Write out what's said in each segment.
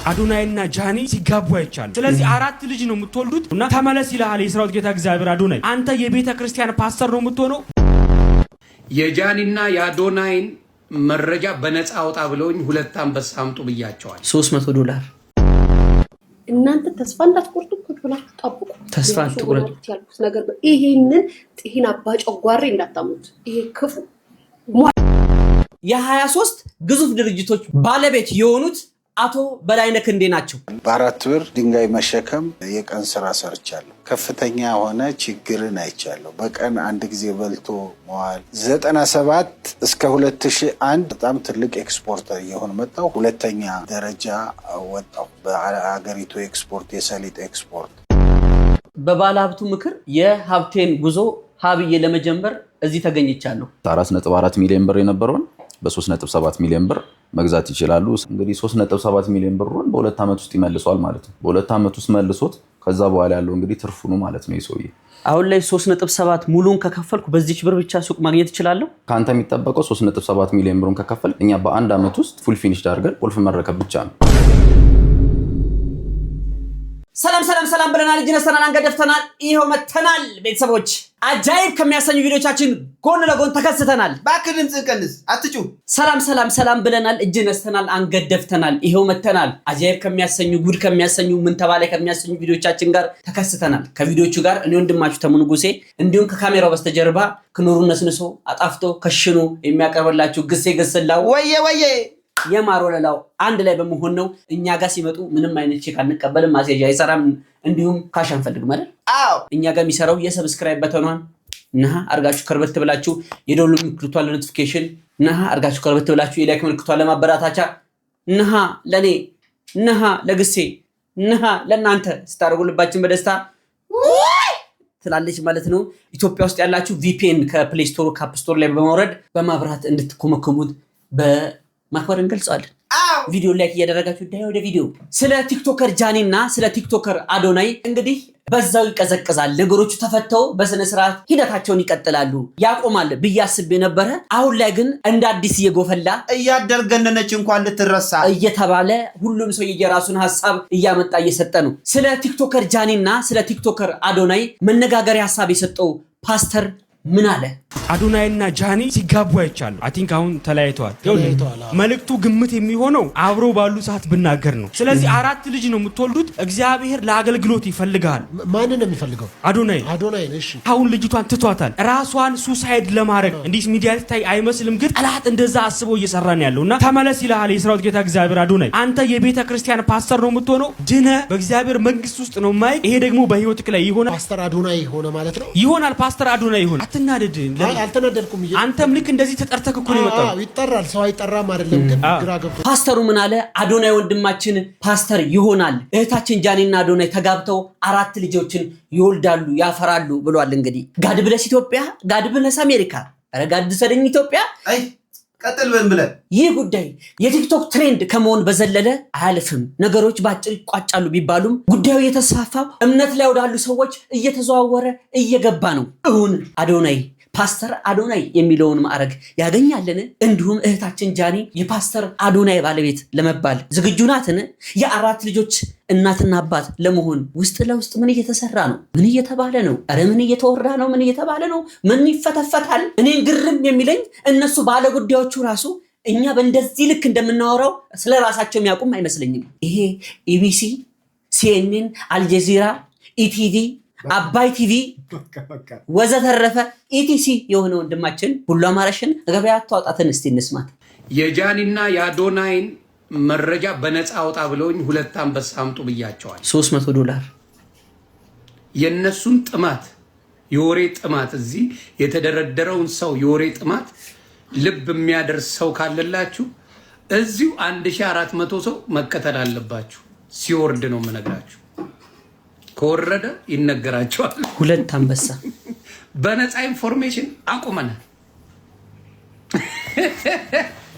አዶናይና ጃኒ ሲጋቡ አይቻሉ። ስለዚህ አራት ልጅ ነው የምትወልዱት እና ተመለስ ይላል የሰራዊት ጌታ እግዚአብሔር። አዶናይ አንተ የቤተ ክርስቲያን ፓስተር ነው የምትሆነው። የጃኒና የአዶናይን መረጃ በነፃ አውጣ ብለውኝ 2 አንበሳ አምጡ ብያቸዋል። $300 እናንተ ተስፋ እንዳትቆርጡ ብላችሁ ጠብቁ። ተስፋ አትቆርጡ ያልኩት ነገር ይሄንን ጤና አባጨጓሬ እንዳታሙት። ይሄ ክፉ የ23 ግዙፍ ድርጅቶች ባለቤት የሆኑት አቶ በላይነህ ክንዴ ናቸው። በ4 ብር ድንጋይ መሸከም የቀን ስራ ሰርቻለሁ። ከፍተኛ የሆነ ችግርን አይቻለሁ። በቀን 1 ጊዜ በልቶ መዋል 97 እስከ 2001 በጣም ትልቅ ኤክስፖርተር እየሆነ መጣሁ። 2ኛ ደረጃ ወጣሁ በአገሪቱ ኤክስፖርት የሰሊጥ ኤክስፖርት። በባለ ሀብቱ ምክር የሀብቴን ጉዞ ሀብዬ ለመጀመር እዚህ ተገኝቻለሁ። 4.4 ሚሊዮን ብር የነበረውን በ3.7 ሚሊዮን ብር መግዛት ይችላሉ። እንግዲህ 3.7 ሚሊዮን ብሩን በ2 ዓመት ውስጥ ይመልሷል ማለት ነው። በ2 ዓመት ውስጥ መልሶት ከዛ በኋላ ያለው እንግዲህ ትርፉ ነው ማለት ነው። ይሰውዬ አሁን ላይ 3.7 ሙሉን ከከፈልኩ በዚች ብር ብቻ ሱቅ ማግኘት ይችላል። ካንተ የሚጠበቀው 3.7 ሚሊዮን ብሩን ከከፈል እኛ በ1 ዓመት ውስጥ ፉል ፊኒሽ አድርገን ቁልፍ መረከብ ብቻ ነው። ሰላም ብለናል። እጅ ነስተናል፣ አንገት ደፍተናል። ይሄው መተናል። ቤተሰቦች አጃይብ ከሚያሰኙ ቪዲዮቻችን ጎን ለጎን ተከስተናል። ባክህ ድምጽ ቀንስ፣ አትጩ። ሰላም ብለናል። እጅ ነስተናል፣ አንገት ደፍተናል። ይሄው መተናል። አጃይብ ከሚያሰኙ ጉድ ከሚያሰኙ ምን ተባለ ከሚያሰኙ ቪዲዮቻችን ጋር ተከስተናል። ከቪዲዮቹ ጋር እኔ ወንድማችሁ ተሙ ንጉሴ እንዲሁም ከካሜራው በስተጀርባ ክኑሩ ነስንሶ አጣፍቶ ከሽኑ የሚያቀርብላችሁ ግሴ ገሰላው ወየ የማር ወለላው አንድ ላይ በመሆን ነው። እኛ ጋር ሲመጡ ምንም አይነት ቼክ አንቀበልም፣ ማስያዣ አይሰራም፣ እንዲሁም ካሽ አንፈልግም አይደል? አዎ። እኛ ጋር የሚሰራው የሰብስክራይብ በተኗን ነሃ አርጋችሁ ከርበት ብላችሁ የደወል ምልክቷን ለኖቲፊኬሽን ነሃ አርጋችሁ ከርበት ብላችሁ የላይክ ምልክቷን ለማበረታቻ ነሃ ለኔ ነሃ ለግሴ ነሃ ለናንተ ስታደርጉልባችን በደስታ ትላለች ማለት ነው። ኢትዮጵያ ውስጥ ያላችሁ VPN ከፕሌይ ስቶር ከአፕ ስቶር ላይ በማውረድ በማብራት እንድትኮመከሙት ማክበር እንገልጻለን። ቪዲዮ ላይክ እያደረጋችሁ ዳይ ወደ ቪዲዮ። ስለ ቲክቶከር ጃኒና ስለ ቲክቶከር አዶናይ እንግዲህ በዛው ይቀዘቅዛል። ነገሮቹ ተፈተው በስነ ስርዓት ሂደታቸውን ይቀጥላሉ። ያቆማል ብዬ አስቤ ነበረ። አሁን ላይ ግን እንደ አዲስ እየጎፈላ እያደርገነነች እንኳን ልትረሳ እየተባለ ሁሉም ሰው የራሱን ሐሳብ እያመጣ እየሰጠ ነው። ስለ ቲክቶከር ጃኒና ስለ ቲክቶከር አዶናይ መነጋገሪያ ሐሳብ የሰጠው ፓስተር ምን አለ? አዶናይና ጃኒ ሲጋቡ አይቻሉ። አይ ቲንክ አሁን ተለያይተዋል። መልእክቱ ግምት የሚሆነው አብሮ ባሉ ሰዓት ብናገር ነው። ስለዚህ 4 ልጅ ነው የምትወልዱት። እግዚአብሔር ለአገልግሎት ይፈልጋል። ማንን ነው የሚፈልገው? አዶናይ። እሺ። አሁን ልጅቷን ትቷታል። ራሷን ሱሳይድ ለማድረግ እንዲህ ሚዲያ ላይ አይመስልም፣ ግን ጠላት እንደዛ አስቦ እየሰራ ነው ያለውና ተመለስ ይላል የሰራዊት ጌታ እግዚአብሔር። አዶናይ አንተ የቤተ ክርስቲያን ፓስተር ነው የምትሆነው። ድነ በእግዚአብሔር መንግስት ውስጥ ነው ማይ። ይሄ ደግሞ በህይወትክ ላይ ይሆናል። ፓስተር አዶናይ ሆነ ማለት ነው። ይሆናል። ፓስተር አዶናይ ይሆናል። አትናደድ። አልተናደድኩም። አንተም ልክ እንደዚህ ተጠርተክ እኮ ነው የመጣው። ይጠራል። ሰው አይጠራም አይደለም፣ ግን ግራ ገብቶ ፓስተሩ ምን አለ? አዶናይ ወንድማችን ፓስተር ይሆናል። እህታችን ጃኒና አዶናይ ተጋብተው 4 ልጆችን ይወልዳሉ ያፈራሉ ብሏል። እንግዲህ ጋድ ብለስ ኢትዮጵያ፣ ጋድ ብለስ አሜሪካ፣ ኧረ ጋድ ሰደኝ ኢትዮጵያ። አይ ቀጥል ብለን ይህ ጉዳይ የቲክቶክ ትሬንድ ከመሆን በዘለለ አያልፍም። ነገሮች ባጭር ይቋጫሉ ቢባሉም ጉዳዩ የተስፋፋው እምነት ላይ ወዳሉ ሰዎች እየተዘዋወረ እየገባ ነው። እውን አዶናይ ፓስተር አዶናይ የሚለውን ማዕረግ ያገኛልን? እንዲሁም እህታችን ጃኒ የፓስተር አዶናይ ባለቤት ለመባል ዝግጁ ናትን? የ4 ልጆች እናትና አባት ለመሆን ውስጥ ለውስጥ ምን እየተሰራ ነው? ምን እየተባለ ነው? ኧረ ምን እየተወራ ነው? ምን እየተባለ ነው? ምን ይፈተፈታል? እኔን ግርም የሚለኝ እነሱ ባለ ጉዳዮቹ ራሱ እኛ በእንደዚህ ልክ እንደምናወራው ስለ ራሳቸው የሚያውቁም አይመስለኝም። ይሄ ኢቢሲ፣ CNN፣ አልጀዚራ፣ ኢቲቪ፣ አባይ ቲቪ ወዘተረፈ ኢቲሲ የሆነ ወንድማችን ሁሉ አማራሽን ገበያ አታውጣትን እስቲ እንስማት። የጃኒና የአዶናይን መረጃ በነፃ አውጣ ብለውኝ 2 አንበሳ አምጡ ብያቸዋል። $300 የነሱን ጥማት የወሬ ጥማት እዚህ የተደረደረውን ሰው የወሬ ጥማት ልብ የሚያደርስ ሰው ካለላችሁ እዚሁ 1400 ሰው መከተል አለባችሁ። ሲወርድ ነው የምነግራችሁ። ከወረደ ይነገራቸዋል። 2 አንበሳ በነፃ ኢንፎርሜሽን አቁመናል።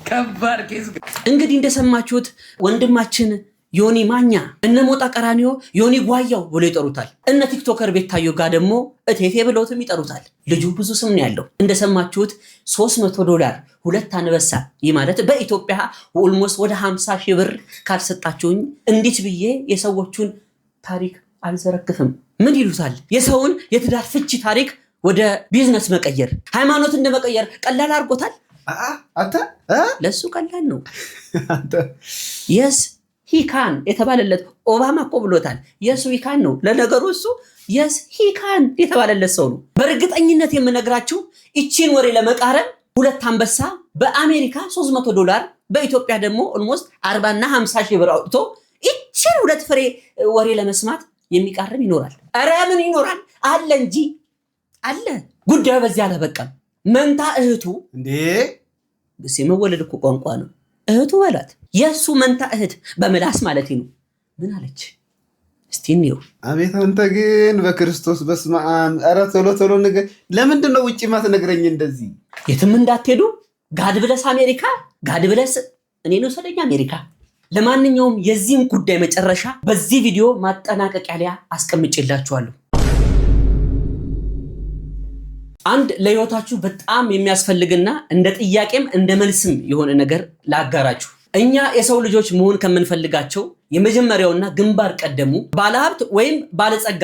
ከባድ ኬዝ። እንግዲህ እንደሰማችሁት ወንድማችን ዮኒ ማኛ፣ እነ ሞጣ ቀራኒዮ ዮኒ ጓያው ብሎ ይጠሩታል። እነ ቲክቶከር ቤታዮ ጋር ደግሞ እቴቴ ብለውትም ይጠሩታል። ልጁ ብዙ ስም ነው ያለው። እንደሰማችሁት $300 ሁለት አንበሳ። ይህ ማለት በኢትዮጵያ ኦልሞስት ወደ 50 ሺህ ብር ካልሰጣችሁኝ እንዴት ብዬ የሰዎቹን ታሪክ አልዘረግፍም። ምን ይሉታል? የሰውን የትዳር ፍቺ ታሪክ ወደ ቢዝነስ መቀየር፣ ሃይማኖት እንደመቀየር ቀላል አድርጎታል። አንተ ለሱ ቀላል ነው። የስ ሂካን የተባለለት ኦባማ እኮ ብሎታል። የሱ ሂካን ነው። ለነገሩ እሱ የስ ሂካን የተባለለት ሰው ነው። በእርግጠኝነት የምነግራችሁ ይቺን ወሬ ለመቃረም ሁለት አንበሳ በአሜሪካ $300 በኢትዮጵያ ደግሞ ኦልሞስት 40 እና 50 ሺህ ብር አውጥቶ ይቺን ሁለት ፍሬ ወሬ ለመስማት የሚቃርም ይኖራል። ኧረ ምን ይኖራል? አለ እንጂ አለ። ጉዳዩ በዚህ አላበቃም። መንታ እህቱ እንዴ የመወለድ እኮ ቋንቋ ነው። እህቱ በላት የሱ መንታ እህት በምላስ ማለት ነው። ምን አለች እስቲ እንየው። አቤት አንተ ግን በክርስቶስ በስመ አብ። ኧረ ቶሎ ቶሎ ነገር ለምንድን ነው ውጪ ማትነግረኝ እንደዚህ? የትም እንዳትሄዱ ጋድ ብለስ አሜሪካ፣ ጋድ ብለስ እኔን ወሰደኝ አሜሪካ። ለማንኛውም የዚህም ጉዳይ መጨረሻ በዚህ ቪዲዮ ማጠናቀቂያ ላይ አስቀምጬላችኋለሁ። አንድ ለህይወታችሁ በጣም የሚያስፈልግና እንደ ጥያቄም እንደ መልስም የሆነ ነገር ላጋራችሁ። እኛ የሰው ልጆች መሆን ከምንፈልጋቸው የመጀመሪያውና ግንባር ቀደሙ ባለሀብት ወይም ባለጸጋ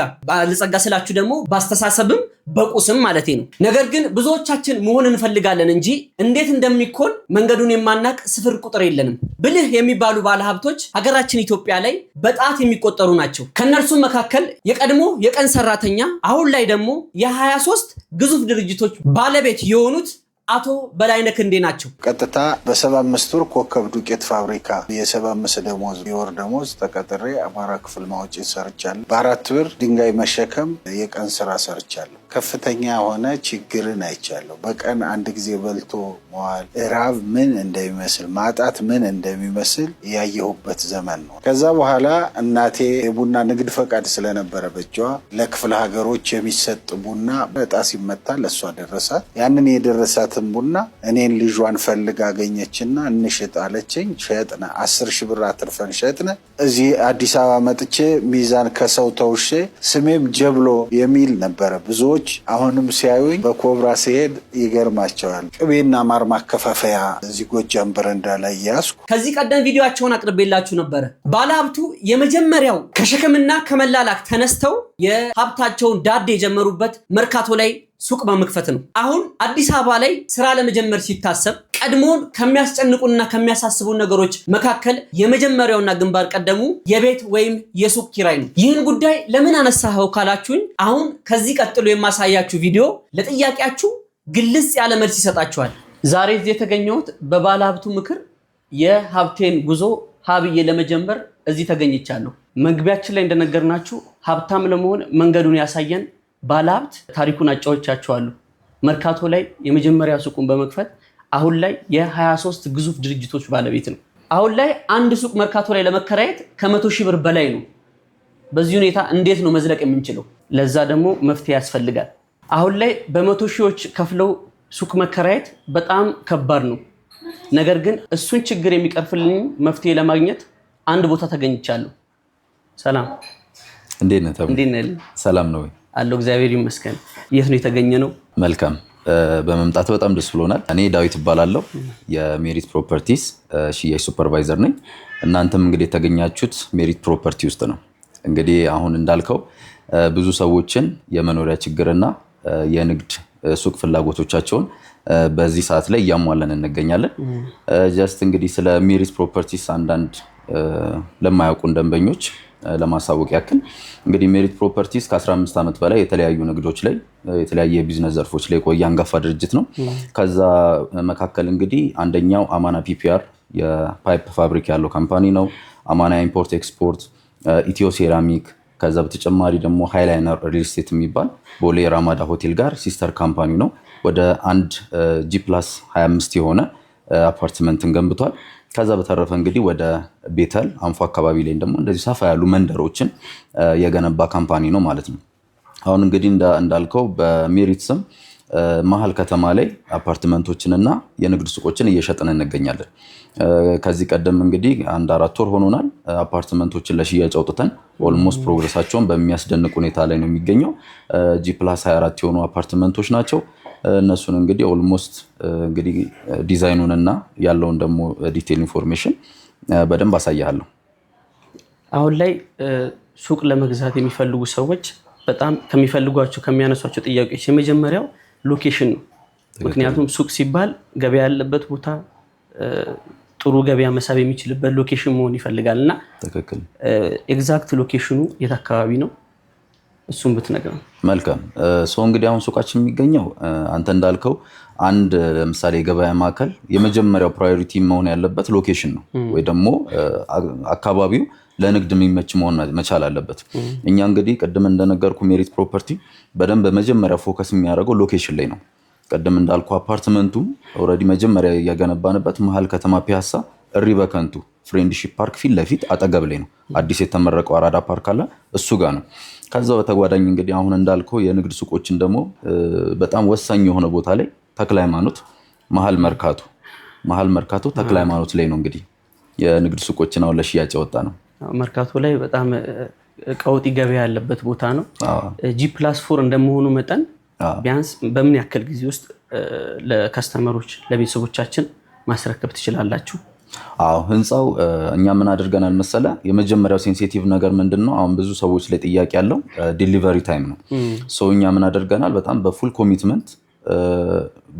ስላችሁ ደግሞ ባስተሳሰብም በቁስም ማለት ነው። ነገር ግን ብዙዎቻችን መሆን እንፈልጋለን እንጂ እንዴት እንደሚኮን መንገዱን የማናቅ ስፍር ቁጥር የለንም። ብልህ የሚባሉ ባለሀብቶች ሀገራችን ኢትዮጵያ ላይ በጣት የሚቆጠሩ ናቸው። ከነርሱም መካከል የቀድሞ የቀን ሰራተኛ አሁን ላይ ደግሞ የ23 ግዙፍ ድርጅቶች ባለቤት የሆኑት አቶ በላይነህ ክንዴ ናቸው። ቀጥታ በ75 ብር ኮከብ ዱቄት ፋብሪካ የ75 ደሞዝ የወር ደሞዝ ተቀጥሬ አማራ ክፍል ማውጪ ሰርቻለሁ። በ4 ብር ድንጋይ መሸከም የቀን ስራ ሰርቻለሁ። ከፍተኛ የሆነ ችግርን አይቻለሁ። በቀን አንድ ጊዜ በልቶ መዋል፣ ራብ ምን እንደሚመስል፣ ማጣት ምን እንደሚመስል ያየሁበት ዘመን ነው። ከዛ በኋላ እናቴ የቡና ንግድ ፈቃድ ስለነበረ በእጇ ለክፍለ ሀገሮች የሚሰጥ ቡና እጣ ሲመታ ለእሷ ደረሳት። ያንን የደረሳትን ቡና እኔን ልጇን ፈልግ አገኘችና እንሽጥ አለችኝ። ሸጥነ። 10 ሺህ ብር አትርፈን ሸጥነ። እዚህ አዲስ አበባ መጥቼ ሚዛን ከሰው ተውሼ ስሜም ጀብሎ የሚል ነበረ። ብዙዎች አሁንም ሲያዩኝ በኮብራ ሲሄድ ይገርማቸዋል። ቅቤና ማር ማከፋፈያ እዚህ ጎጃም በረንዳ ላይ ያስኩ። ከዚህ ቀደም ቪዲዮአቸውን አቅርቤላችሁ ነበረ። ባለሀብቱ የመጀመሪያው ከሸክምና ከመላላክ ተነስተው የሀብታቸውን ዳዴ የጀመሩበት መርካቶ ላይ ሱቅ በመክፈት ነው። አሁን አዲስ አበባ ላይ ስራ ለመጀመር ሲታሰብ ቀድሞን ከሚያስጨንቁና ከሚያሳስቡ ነገሮች መካከል የመጀመሪያውና ግንባር ቀደሙ የቤት ወይም የሱቅ ኪራይ ነው። ይህን ጉዳይ ለምን አነሳኸው ካላችሁኝ አሁን ከዚህ ቀጥሎ የማሳያችሁ ቪዲዮ ለጥያቄያችሁ ግልጽ ያለ መልስ ይሰጣችኋል። ዛሬ እዚህ የተገኘሁት በባለሀብቱ ምክር የሀብቴን ጉዞ ሀብዬ ለመጀመር እዚህ ተገኝቻለሁ። መግቢያችን ላይ እንደነገርናችሁ ሀብታም ለመሆን መንገዱን ያሳየን ባለሀብት ታሪኩን አጫውቻችኋለሁ። መርካቶ ላይ የመጀመሪያ ሱቁን በመክፈት አሁን ላይ የ23 ግዙፍ ድርጅቶች ባለቤት ነው። አሁን ላይ አንድ ሱቅ መርካቶ ላይ ለመከራየት ከ100 ሺህ ብር በላይ ነው። በዚህ ሁኔታ እንዴት ነው መዝለቅ የምንችለው? ለዛ ደግሞ መፍትሄ ያስፈልጋል። አሁን ላይ በ100 ሺዎች ከፍለው ሱቅ መከራየት በጣም ከባድ ነው። ነገር ግን እሱን ችግር የሚቀርፍልኝ መፍትሄ ለማግኘት አንድ ቦታ ተገኝቻለሁ። ሰላም፣ እንዴት ነህ? ሰላም ነው አለው። እግዚአብሔር ይመስገን። የት ነው የተገኘ ነው? መልካም በመምጣት በጣም ደስ ብሎናል። እኔ ዳዊት እባላለሁ። የሜሪት ፕሮፐርቲስ ሽያጭ ሱፐርቫይዘር ነኝ። እናንተም እንግዲህ የተገኛችሁት ሜሪት ፕሮፐርቲ ውስጥ ነው። እንግዲህ አሁን እንዳልከው ብዙ ሰዎችን የመኖሪያ ችግርና የንግድ ሱቅ ፍላጎቶቻቸውን በዚህ ሰዓት ላይ እያሟለን እንገኛለን። ጀስት እንግዲህ ስለ ሜሪት ፕሮፐርቲስ አንዳንድ ለማያውቁን ደንበኞች ለማሳወቅ ያክል እንግዲህ ሜሪት ፕሮፐርቲስ ከ15 ዓመት በላይ የተለያዩ ንግዶች ላይ የተለያየ የቢዝነስ ዘርፎች ላይ ቆየ አንጋፋ ድርጅት ነው። ከዛ መካከል እንግዲህ አንደኛው አማና ፒፒአር የፓይፕ ፋብሪክ ያለው ካምፓኒ ነው። አማና ኢምፖርት ኤክስፖርት፣ ኢትዮ ሴራሚክ፣ ከዛ በተጨማሪ ደግሞ ሃይላይነር ሪል ስቴት የሚባል ቦሌ ራማዳ ሆቴል ጋር ሲስተር ካምፓኒ ነው። ወደ አንድ G+25 የሆነ አፓርትመንትን ገንብቷል። ከዛ በተረፈ እንግዲህ ወደ ቤተል አንፎ አካባቢ ላይ ደግሞ እንደዚህ ሰፋ ያሉ መንደሮችን የገነባ ካምፓኒ ነው ማለት ነው። አሁን እንግዲህ እንዳልከው በሜሪት ስም መሀል ከተማ ላይ አፓርትመንቶችንና የንግድ ሱቆችን እየሸጥን እንገኛለን። ከዚህ ቀደም እንግዲህ 1-4 ወር ሆኖናል አፓርትመንቶችን ለሽያጭ አውጥተን ኦልሞስት ፕሮግረሳቸውን በሚያስደንቅ ሁኔታ ላይ ነው የሚገኘው። G+24 የሆኑ አፓርትመንቶች ናቸው። እነሱን እንግዲህ ኦልሞስት እንግዲህ ዲዛይኑን እና ያለውን ደግሞ ዲቴል ኢንፎርሜሽን በደንብ አሳያለሁ። አሁን ላይ ሱቅ ለመግዛት የሚፈልጉ ሰዎች በጣም ከሚፈልጓቸው ከሚያነሷቸው ጥያቄዎች የመጀመሪያው ሎኬሽን ነው። ምክንያቱም ሱቅ ሲባል ገበያ ያለበት ቦታ ጥሩ ገበያ መሳብ የሚችልበት ሎኬሽን መሆን ይፈልጋል እና ትክክል ኤግዛክት ሎኬሽኑ የት አካባቢ ነው? እሱን ብትነግረን። መልካም ሰው እንግዲህ አሁን ሱቃችን የሚገኘው አንተ እንዳልከው አንድ ለምሳሌ የገበያ ማዕከል የመጀመሪያው ፕራዮሪቲ መሆን ያለበት ሎኬሽን ነው ወይ ደግሞ አካባቢው ለንግድ የሚመች መሆን መቻል አለበት። እኛ እንግዲህ ቅድም እንደነገርኩ ሜሪት ፕሮፐርቲ በደንብ በመጀመሪያ ፎከስ የሚያደርገው ሎኬሽን ላይ ነው። ቅድም እንዳልኩ አፓርትመንቱ ኦልሬዲ መጀመሪያ ያገነባንበት መሀል ከተማ ፒያሳ እሪ በከንቱ ፍሬንድሺፕ ፓርክ ፊት ለፊት አጠገብ ላይ ነው። አዲስ የተመረቀው አራዳ ፓርክ አለ እሱ ጋር ነው። ከዛ በተጓዳኝ እንግዲህ አሁን እንዳልከው የንግድ ሱቆችን ደግሞ በጣም ወሳኝ የሆነ ቦታ ላይ ተክለ ሃይማኖት መሀል መርካቶ ተክለ ሃይማኖት ላይ ነው እንግዲህ የንግድ ሱቆችን አሁን ለሽያጭ የወጣ ነው። መርካቶ ላይ በጣም ቀውጢ ገበያ ያለበት ቦታ ነው። G+4 እንደመሆኑ መጠን ቢያንስ በምን ያክል ጊዜ ውስጥ ለከስተመሮች ለቤተሰቦቻችን ማስረከብ ትችላላችሁ? ህንፃው እኛ ምን አድርገናል መሰለ፣ የመጀመሪያው ሴንሲቲቭ ነገር ምንድነው? አሁን ብዙ ሰዎች ላይ ጥያቄ ያለው ዴሊቨሪ ታይም ነው። እኛ ምን አድርገናል? በጣም በፉል ኮሚትመንት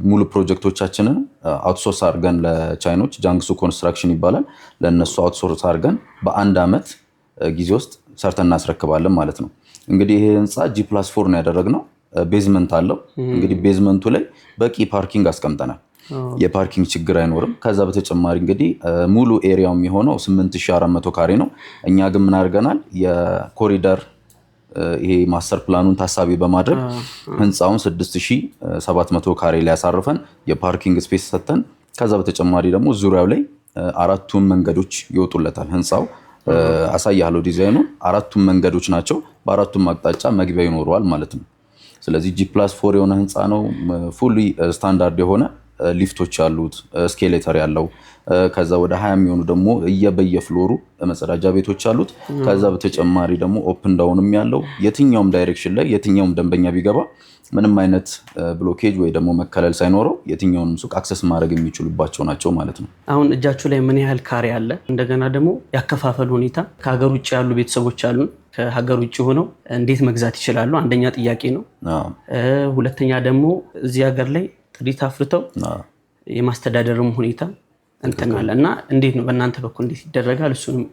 ሙሉ ፕሮጀክቶቻችንን አውትሶርስ አድርገን ለቻይኖች ጃንግሱ ኮንስትራክሽን ይባላል ለነሱ አውትሶርስ አድርገን በ1 ዓመት ጊዜ ውስጥ ሰርተን እናስረክባለን ማለት ነው። እንግዲህ ይሄ ህንፃ G+4 ነው ያደረግነው። ቤዝመንት አለው። እንግዲህ ቤዝመንቱ ላይ በቂ ፓርኪንግ አስቀምጠናል። የፓርኪንግ ችግር አይኖርም። ከዛ በተጨማሪ እንግዲህ ሙሉ ኤሪያው የሚሆነው 8400 ካሬ ነው። እኛ ግን ምን አድርገናል? የኮሪደር ይሄ ማስተር ፕላኑን ታሳቢ በማድረግ ህንፃውን 6700 ካሬ ላይ ያሳርፈን የፓርኪንግ ስፔስ ሰጥተን ከዛ በተጨማሪ ደግሞ ዙሪያው ላይ 4ቱም መንገዶች ይወጡለታል። ህንፃው አሳያለሁ ዲዛይኑ 4ቱም መንገዶች ናቸው። በ4ቱም አቅጣጫ መግቢያ ይኖረዋል ማለት ነው። ስለዚህ G+4 የሆነ ህንፃ ነው። ፉሊ ስታንዳርድ የሆነ ሊፍቶች ያሉት ስኬሌተር ያለው ከዛ ወደ 20 የሚሆኑ ደግሞ በየፍሎሩ መጸዳጃ ቤቶች አሉት። ከዛ በተጨማሪ ደግሞ ኦፕን ዳውንም ያለው የትኛውም ዳይሬክሽን ላይ የትኛውም ደንበኛ ቢገባ ምንም አይነት ብሎኬጅ ወይ ደግሞ መከለል ሳይኖረው የትኛውንም ሱቅ አክሰስ ማድረግ የሚችሉባቸው ናቸው ማለት ነው። አሁን እጃችሁ ላይ ምን ያህል ካሬ አለ? እንደገና ደግሞ ያከፋፈል ሁኔታ ከሀገር ውጭ ያሉ ቤተሰቦች አሉን። ከሀገር ውጭ ሆነው እንዴት መግዛት ይችላሉ? አንደኛ ጥያቄ ነው። ሁለተኛ ደግሞ እዚህ ሀገር ላይ ጥሪት አፍርተው የማስተዳደርም ሁኔታ እንትናለ እና እንዴት ነው በእናንተ በኩል እንዴት ይደረጋል? እሱንም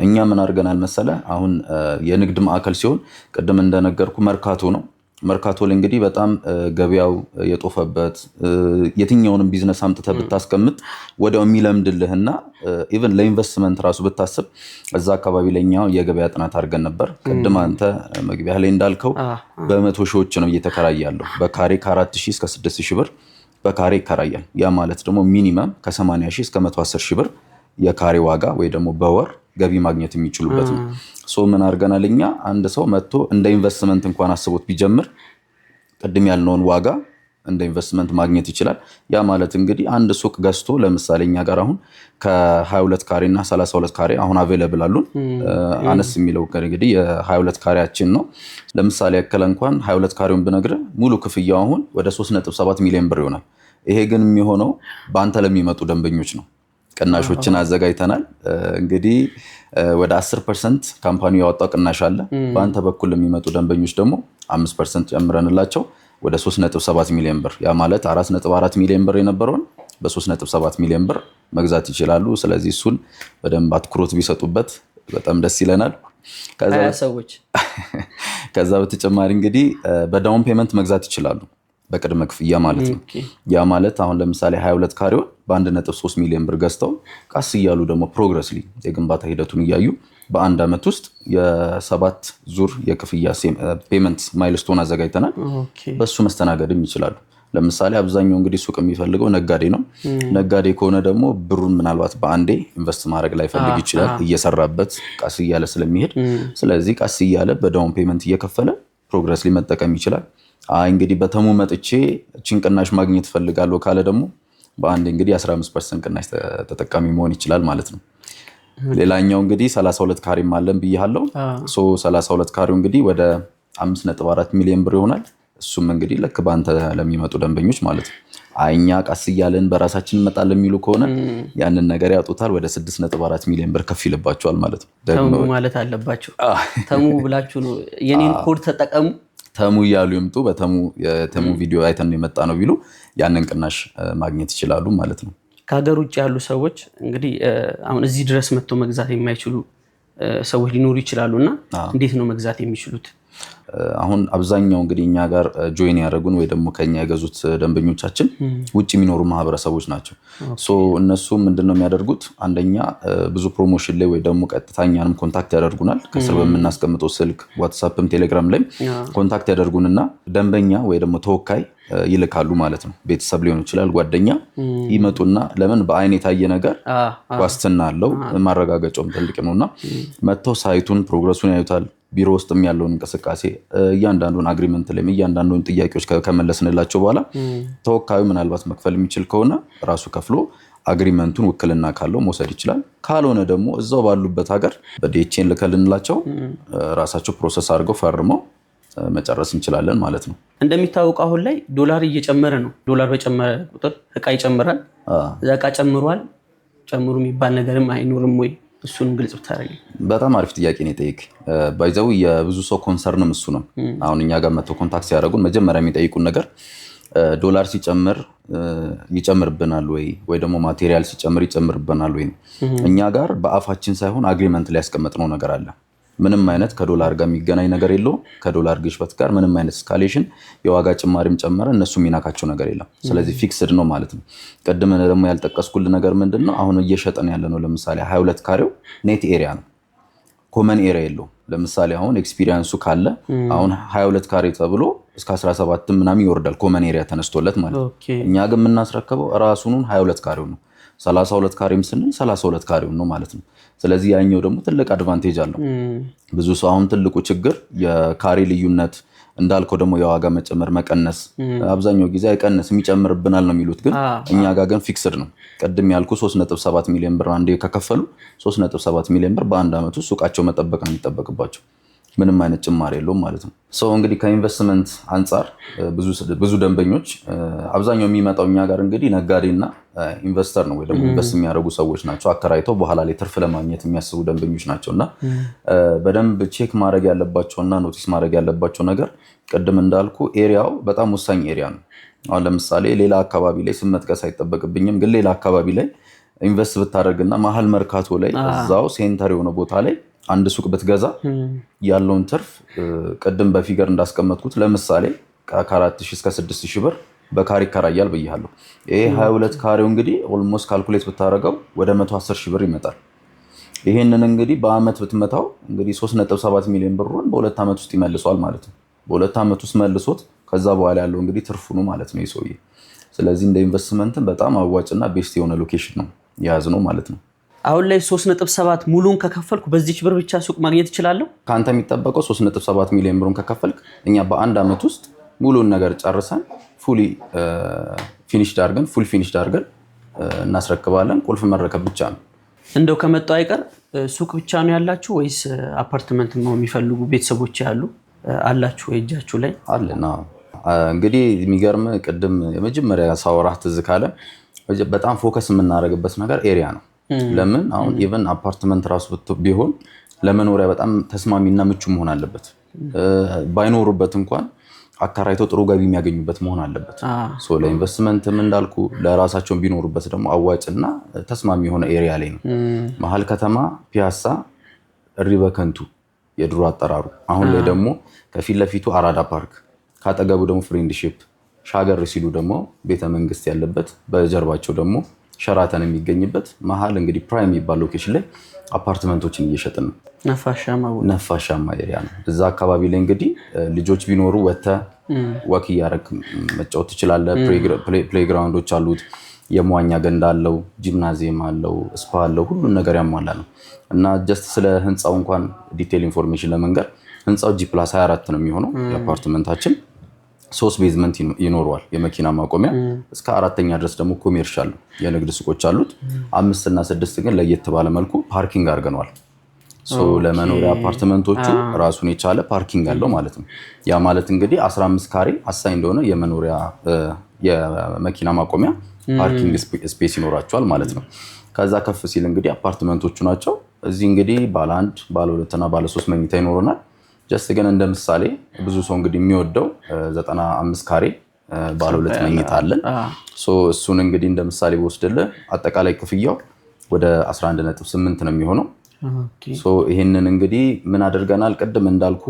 እኛ ምን አድርገናል መሰለ፣ አሁን የንግድ ማዕከል ሲሆን ቅድም እንደነገርኩ መርካቶ ነው። መርካቶ ላይ እንግዲህ በጣም ገበያው የጦፈበት የትኛውንም ቢዝነስ አምጥተህ ብታስቀምጥ ወዲያው የሚለምድልህና ኢቭን ለኢንቨስትመንት ራሱ ብታስብ እዛ አካባቢ ላይ እኛ የገበያ ጥናት አድርገን ነበር። ቅድም አንተ መግቢያ ላይ እንዳልከው በመቶ ሺዎች ነው እየተከራየ ያለው። በካሬ ከ4000 እስከ 6000 ብር በካሬ ይከራያል። ያ ማለት ደግሞ ሚኒመም ከ80 ሺህ እስከ 110 ሺህ ብር የካሬ ዋጋ ወይ ደግሞ በወር ገቢ ማግኘት የሚችሉበት ነው። ምን አድርገናል እኛ አንድ ሰው መጥቶ እንደ ኢንቨስትመንት እንኳን አስቦት ቢጀምር ቅድም ያልነውን ዋጋ እንደ ኢንቨስትመንት ማግኘት ይችላል። ያ ማለት እንግዲህ አንድ ሱቅ ገዝቶ ለምሳሌ እኛ ጋር አሁን ከ22 ካሬ እና 32 ካሬ አሁን አቬለብል አሉን። አነስ የሚለው እንግዲህ የ22 ካሬያችን ነው። ለምሳሌ ያከለ እንኳን 22 ካሬውን ብነግርህ ሙሉ ክፍያው አሁን ወደ 3.7 ሚሊዮን ብር ይሆናል። ይሄ ግን የሚሆነው በአንተ ለሚመጡ ደንበኞች ነው። ቅናሾችን አዘጋጅተናል። እንግዲህ ወደ 10% ካምፓኒው ያወጣው ቅናሽ አለ። በአንተ በኩል ለሚመጡ ደንበኞች ደግሞ 5% ጨምረንላቸው ወደ 3.7 ሚሊዮን ብር ያ ማለት 4.4 ሚሊዮን ብር የነበረውን በ3.7 ሚሊዮን ብር መግዛት ይችላሉ። ስለዚህ እሱን በደንብ አትኩሮት ቢሰጡበት በጣም ደስ ይለናል። ከዛ በተጨማሪ እንግዲህ በዳውን ፔመንት መግዛት ይችላሉ፣ በቅድመ ክፍያ ማለት ነው። ያ ማለት አሁን ለምሳሌ 22 ካሬውን በ1.3 ሚሊዮን ብር ገዝተው ቀስ እያሉ ደግሞ ፕሮግረስሊ የግንባታ ሂደቱን እያዩ በአንድ ዓመት ውስጥ የ7 ዙር የክፍያ ፔመንት ማይልስቶን አዘጋጅተናል። በሱ መስተናገድም ይችላሉ። ለምሳሌ አብዛኛው እንግዲህ ሱቅ የሚፈልገው ነጋዴ ነው። ነጋዴ ከሆነ ደግሞ ብሩን ምናልባት በአንዴ ኢንቨስት ማድረግ ላይ ፈልግ ይችላል፣ እየሰራበት ቀስ እያለ ስለሚሄድ። ስለዚህ ቀስ እያለ በዳውን ፔመንት እየከፈለ ፕሮግረስሊ መጠቀም ይችላል። እንግዲህ በተሙ መጥቼ ጭንቅናሽ ማግኘት ፈልጋለሁ ካለ ደግሞ በአንድ እንግዲህ 15% ቅናሽ ተጠቃሚ መሆን ይችላል ማለት ነው። ሌላኛው እንግዲህ 32 ካሬም አለን ብያለሁ። 32 ካሬው እንግዲህ ወደ 5.4 ሚሊዮን ብር ይሆናል። እሱም እንግዲህ ልክ በአንተ ለሚመጡ ደንበኞች ማለት ነው። እኛ ቀስ እያለን በራሳችን እንመጣለን የሚሉ ከሆነ ያንን ነገር ያጡታል። ወደ 6.4 ሚሊዮን ብር ከፍ ይልባቸዋል ማለት ነው። ተሙ ማለት አለባቸው። ተሙ ብላችሁ ነው የኔን ኮድ ተጠቀሙ ተሙ እያሉ ይምጡ። የተሙ ቪዲዮ አይተን የመጣ ነው ቢሉ ያንን ቅናሽ ማግኘት ይችላሉ ማለት ነው። ከሀገር ውጭ ያሉ ሰዎች እንግዲህ አሁን እዚህ ድረስ መጥቶ መግዛት የማይችሉ ሰዎች ሊኖሩ ይችላሉ እና እንዴት ነው መግዛት የሚችሉት? አሁን አብዛኛው እንግዲህ እኛ ጋር ጆይን ያደረጉን ወይ ደግሞ ከኛ የገዙት ደንበኞቻችን ውጭ የሚኖሩ ማህበረሰቦች ናቸው። እነሱ ምንድነው የሚያደርጉት? አንደኛ ብዙ ፕሮሞሽን ላይ ወይ ደግሞ ቀጥታኛንም ኮንታክት ያደርጉናል። ከስር በምናስቀምጠው ስልክ፣ ዋትስአፕም ቴሌግራም ላይ ኮንታክት ያደርጉንና ደንበኛ ወይ ደግሞ ተወካይ ይልካሉ ማለት ነው። ቤተሰብ ሊሆን ይችላል፣ ጓደኛ ይመጡና ለምን በአይን የታየ ነገር ዋስትና አለው፣ ማረጋገጫውም ትልቅ ነውና መጥተው ሳይቱን ፕሮግረሱን ያዩታል። ቢሮ ውስጥም ያለውን እንቅስቃሴ እያንዳንዱን አግሪመንት ላይ እያንዳንዱን ጥያቄዎች ከመለስንላቸው በኋላ ተወካዩ ምናልባት መክፈል የሚችል ከሆነ ራሱ ከፍሎ አግሪመንቱን ውክልና ካለው መውሰድ ይችላል። ካልሆነ ደግሞ እዛው ባሉበት ሀገር በዲኤችኤን ልከልንላቸው ራሳቸው ፕሮሰስ አድርገው ፈርመው መጨረስ እንችላለን ማለት ነው። እንደሚታወቀው አሁን ላይ ዶላር እየጨመረ ነው። ዶላር በጨመረ ቁጥር እቃ ይጨምራል። እቃ ጨምሯል። ጨምሩ የሚባል ነገርም አይኖርም ወይ? እሱን ግልጽ ብታደርግ። በጣም አሪፍ ጥያቄ ነው የጠየቅ። ባይዘው የብዙ ሰው ኮንሰርንም እሱ ነው። አሁን እኛ ጋር መጥተው ኮንታክት ሲያደርጉን መጀመሪያ የሚጠይቁን ነገር ዶላር ሲጨምር ይጨምርብናል ወይ ደግሞ ማቴሪያል ሲጨምር ይጨምርብናል ወይ? እኛ ጋር በአፋችን ሳይሆን አግሪመንት ላይ ያስቀመጥነው ነገር አለ። ምንም አይነት ከዶላር ጋር የሚገናኝ ነገር የለውም። ከዶላር ግሽበት ጋር ምንም አይነት ስካሌሽን የዋጋ ጭማሪም ጨመረ እነሱ የሚናካቸው ነገር የለም። ስለዚህ ፊክስድ ነው ማለት ነው። ቀደም ደግሞ ያልጠቀስኩልህ ነገር ምንድነው? አሁን እየሸጠን ያለ ነው። ለምሳሌ 22 ካሬው ኔት ኤሪያ ነው፣ ኮመን ኤሪያ የለውም። ለምሳሌ አሁን ኤክስፒሪየንሱ ካለ አሁን 22 ካሬ ተብሎ እስከ 17 ምናምን ይወርዳል፣ ኮመን ኤሪያ ተነስቶለት ማለት ነው። እኛ ግን የምናስረክበው ራሱን 22 ካሬው ነው። 32 ካሬም ስንል 32 ካሬው ነው ማለት ነው። ስለዚህ ያኛው ደግሞ ትልቅ አድቫንቴጅ አለው። ብዙ ሰው አሁን ትልቁ ችግር የካሬ ልዩነት እንዳልከው ደግሞ የዋጋ መጨመር መቀነስ፣ አብዛኛው ጊዜ አይቀንስም ይጨምርብናል ነው የሚሉት። ግን እኛ ጋር ግን ፊክስድ ነው። ቅድም ያልኩ 3.7 ሚሊዮን ብር አንዴ ከከፈሉ 3.7 ሚሊዮን ብር በአንድ ዓመት ውስጥ ሱቃቸው መጠበቅ ነው የሚጠበቅባቸው። ምንም አይነት ጭማሪ የለውም ማለት ነው። እንግዲህ ከኢንቨስትመንት አንጻር ብዙ ደንበኞች አብዛኛው የሚመጣው እኛ ጋር እንግዲህ ነጋዴና ኢንቨስተር ነው ወይ ደግሞ ኢንቨስት የሚያደርጉ ሰዎች ናቸው። አከራይተው በኋላ ላይ ትርፍ ለማግኘት የሚያስቡ ደንበኞች ናቸውና በደንብ ቼክ ማድረግ ያለባቸውና ኖቲስ ማድረግ ያለባቸው ነገር ቅድም እንዳልኩ ኤሪያው በጣም ወሳኝ ኤሪያ ነው። አሁን ለምሳሌ ሌላ አካባቢ ላይ ስም መጥቀስ አይጠበቅብኝም፣ ግን ሌላ አካባቢ ላይ ኢንቨስት ብታደርግና መሀል መርካቶ ላይ እዛው ሴንተር የሆነ ቦታ ላይ አንድ ሱቅ ብትገዛ ያለውን ትርፍ ቅድም በፊገር እንዳስቀመጥኩት ለምሳሌ ከ4,000 እስከ 6,000 ብር በካሬ ይከራያል ብያለሁ። ይሄ 22 ካሬው እንግዲህ ኦልሞስት ካልኩሌት ብታደርገው ወደ 110,000 ብር ይመጣል። ይሄንን እንግዲህ በአመት ብትመታው እንግዲህ 3.7 ሚሊዮን ብሩን በሁለት ዓመት ውስጥ ይመልሷል ማለት ነው። በሁለት ዓመት ውስጥ መልሶት ከዛ በኋላ ያለው እንግዲህ ትርፉ ነው ማለት ነው ይሰውዬ። ስለዚህ እንደ ኢንቨስትመንትን በጣም አዋጭና ቤስት የሆነ ሎኬሽን ነው የያዝነው ማለት ነው። አሁን ላይ 3.7 ሙሉን ከከፈልኩ በዚች ብር ብቻ ሱቅ ማግኘት እችላለሁ? ካንተ የሚጠበቀው 3.7 ሚሊዮን ብሩን ከከፈልክ እኛ በአንድ ዓመት ውስጥ ሙሉን ነገር ጨርሰን ፉል ፊኒሽድ አድርገን እናስረክባለን። ቁልፍ መረከብ ብቻ ነው። እንደው ከመጣው አይቀር ሱቅ ብቻ ነው ያላችሁ ወይስ አፓርትመንት ነው የሚፈልጉ ቤተሰቦች ያሉ አላችሁ ወይ? እጃችሁ ላይ አለና እንግዲህ የሚገርም ቅድም የመጀመሪያ ሳወራህ ትዝ ካለ በጣም ፎከስ የምናደርግበት ነገር ኤሪያ ነው። ለምን አሁን ኢቨን አፓርትመንት ራሱ ቢሆን ለመኖሪያ በጣም ተስማሚና ምቹ መሆን አለበት። ባይኖሩበት እንኳን አከራይተው ጥሩ ገቢ የሚያገኙበት መሆን አለበት። ለኢንቨስትመንትም እንዳልኩ ለራሳቸው ቢኖሩበት ደግሞ አዋጭና ተስማሚ የሆነ ኤሪያ ላይ ነው። መሀል ከተማ ፒያሳ ሪበከንቱ የድሮ አጠራሩ፣ አሁን ላይ ደግሞ ከፊት ለፊቱ አራዳ ፓርክ፣ ካጠገቡ ደግሞ ፍሬንድሺፕ፣ ሻገር ሲሉ ደግሞ ቤተ መንግስት ያለበት፣ በጀርባቸው ደግሞ ሸራተን የሚገኝበት መሀል እንግዲህ ፕራይም የሚባል ሎኬሽን ላይ አፓርትመንቶችን እየሸጥን ነው። ነፋሻማ ኤሪያ ነው። እዛ አካባቢ ላይ እንግዲህ ልጆች ቢኖሩ ወጥተህ ወክ እያደረክ መጫወት ትችላለህ። ፕሌይግራውንዶች አሉት፣ የመዋኛ ገንዳ አለው፣ ጂምናዚየም አለው፣ ስፓ አለው፣ ሁሉን ነገር ያሟላ ነው እና ጀስት ስለ ህንፃው እንኳን ዲቴል ኢንፎርሜሽን ለመንገር ህንፃው G+24 ነው የሚሆነው የአፓርትመንታችን። 3 ቤዝመንት ይኖረዋል የመኪና ማቆሚያ። እስከ 4ኛ ድረስ ደግሞ ኮሜርሻል የንግድ ሱቆች አሉት። 5 እና 6 ግን ለየት ባለ መልኩ ፓርኪንግ አድርገነዋል። ለመኖሪያ አፓርትመንቶቹ ራሱን የቻለ ፓርኪንግ አለው ማለት ነው። ያ ማለት እንግዲህ 15 ካሬ አሳይ እንደሆነ የመኖሪያ የመኪና ማቆሚያ ፓርኪንግ ስፔስ ይኖራቸዋል ማለት ነው። ከዛ ከፍ ሲል እንግዲህ አፓርትመንቶቹ ናቸው። እዚህ እንግዲህ ባለ 1 ባለ 2 እና ባለ 3 መኝታ ይኖረናል። ጀስት ግን እንደ ምሳሌ ብዙ ሰው እንግዲህ የሚወደው 95 ካሬ ባለ 2 መኝታ አለን። እሱን እንግዲህ እንደ ምሳሌ ወስደልህ አጠቃላይ ክፍያው ወደ 11.8 ነው የሚሆነው። ይሄንን እንግዲህ ምን አድርገናል? ቅድም እንዳልኩ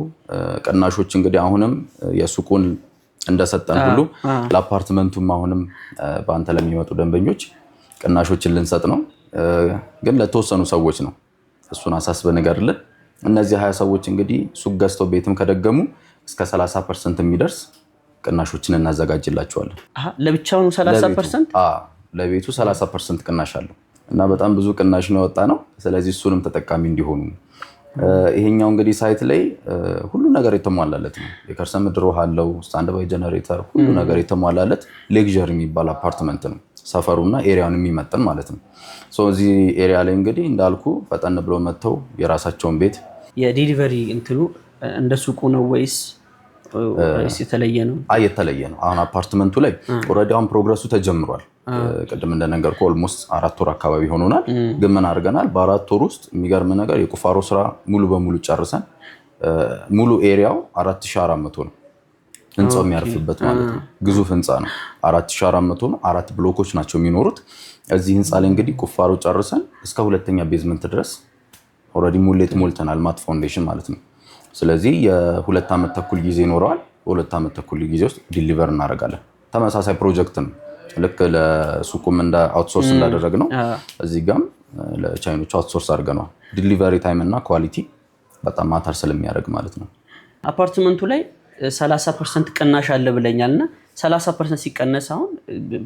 ቅናሾች እንግዲህ አሁንም የሱቁን እንደሰጠን ሁሉ ለአፓርትመንቱም አሁንም በአንተ ለሚመጡ ደንበኞች ቅናሾችን ልንሰጥ ነው። ግን ለተወሰኑ ሰዎች ነው። እሱን አሳስበ ንገርልን። እነዚህ 20 ሰዎች እንግዲህ ሱቅ ገዝተው ቤትም ከደገሙ እስከ 30% የሚደርስ ቅናሾችን እናዘጋጅላቸዋለን። ለብቻው 30%? ለቤቱ 30% ቅናሽ አለው እና በጣም ብዙ ቅናሽ ነው የወጣ ነው። ስለዚህ እሱንም ተጠቃሚ እንዲሆኑ ይሄኛው እንግዲህ ሳይት ላይ ሁሉ ነገር የተሟላለት ነው። የከርሰ ምድር ውሃ አለው፣ ስታንድ ባይ ጀነሬተር፣ ሁሉ ነገር የተሟላለት ሌክዠሪ የሚባል አፓርትመንት ነው። ሰፈሩና ኤሪያውን የሚመጥን ማለት ነው። እዚህ ኤሪያ ላይ እንግዲህ እንዳልኩ ፈጠን ብሎ መጥተው የራሳቸውን ቤት የዲሊቨሪ እንትኑ እንደ ሱቁ ነው ወይስ የተለየ ነው? የተለየ ነው። አሁን አፓርትመንቱ ላይ ኦልሬዲ አሁን ፕሮግረሱ ተጀምሯል። ቅድም እንደነገርኩ ኦልሞስት 4 ወር አካባቢ ሆኖናል። ግን ምን አድርገናል? በ4 ወር ውስጥ የሚገርም ነገር የቁፋሮ ስራ ሙሉ በሙሉ ጨርሰን ሙሉ ኤሪያው 4400 ነው ህንፃው የሚያርፍበት ማለት ነው። ግዙፍ ህንፃ ነው። 4400 ነው። 4 ብሎኮች ናቸው የሚኖሩት እዚህ ህንፃ ላይ። እንግዲህ ቁፋሮ ጨርሰን እስከ 2ኛ ቤዝመንት ድረስ ኦልሬዲ ሙሌት ሞልተናል፣ ማት ፋውንዴሽን ማለት ነው። ስለዚህ የ2 ዓመት ተኩል ጊዜ ይኖረዋል። በ2 ዓመት ተኩል ጊዜ ውስጥ ዲሊቨር እናደርጋለን። ተመሳሳይ ፕሮጀክት ነው። ልክ ለሱቁም እንደ አውትሶርስ እንዳደረግ ነው እዚህ ጋም ለቻይኖቹ አውትሶርስ አድርገነዋል። ዲሊቨሪ ታይም እና ኳሊቲ በጣም ማተር ስለሚያደርግ ማለት ነው። አፓርትመንቱ ላይ 30% ቅናሽ አለ ብለኛልና 30% ሲቀነስ አሁን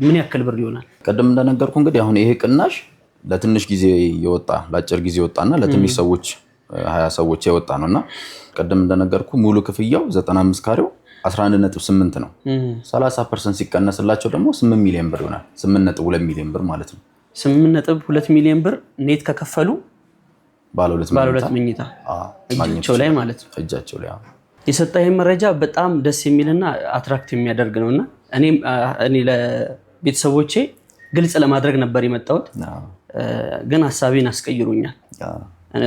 ምን ያክል ብር ይሆናል? ቀደም እንደነገርኩ እንግዲህ አሁን ይሄ ቅናሽ ለትንሽ ጊዜ የወጣ ለአጭር ጊዜ የወጣና ለትንሽ ሰዎች 20 ሰዎች የወጣ ነውና ቀደም እንደነገርኩ ሙሉ ክፍያው 95 ካሬው 11.8 ነው። 30% ሲቀነስላቸው ደግሞ 8 ሚሊዮን ብር ይሆናል። 8.2 ሚሊዮን ብር ማለት ነው። 8.2 ሚሊዮን ብር ኔት ከከፈሉ ባለ 2 መኝታ እጃቸው ላይ ማለት ነው። እጃቸው ላይ የሰጠኸኝ መረጃ በጣም ደስ የሚልና አትራክት የሚያደርግ ነውና እኔ ለቤተሰቦቼ ግልጽ ለማድረግ ነበር የመጣሁት። ግን ሐሳቤን አስቀይሩኛል።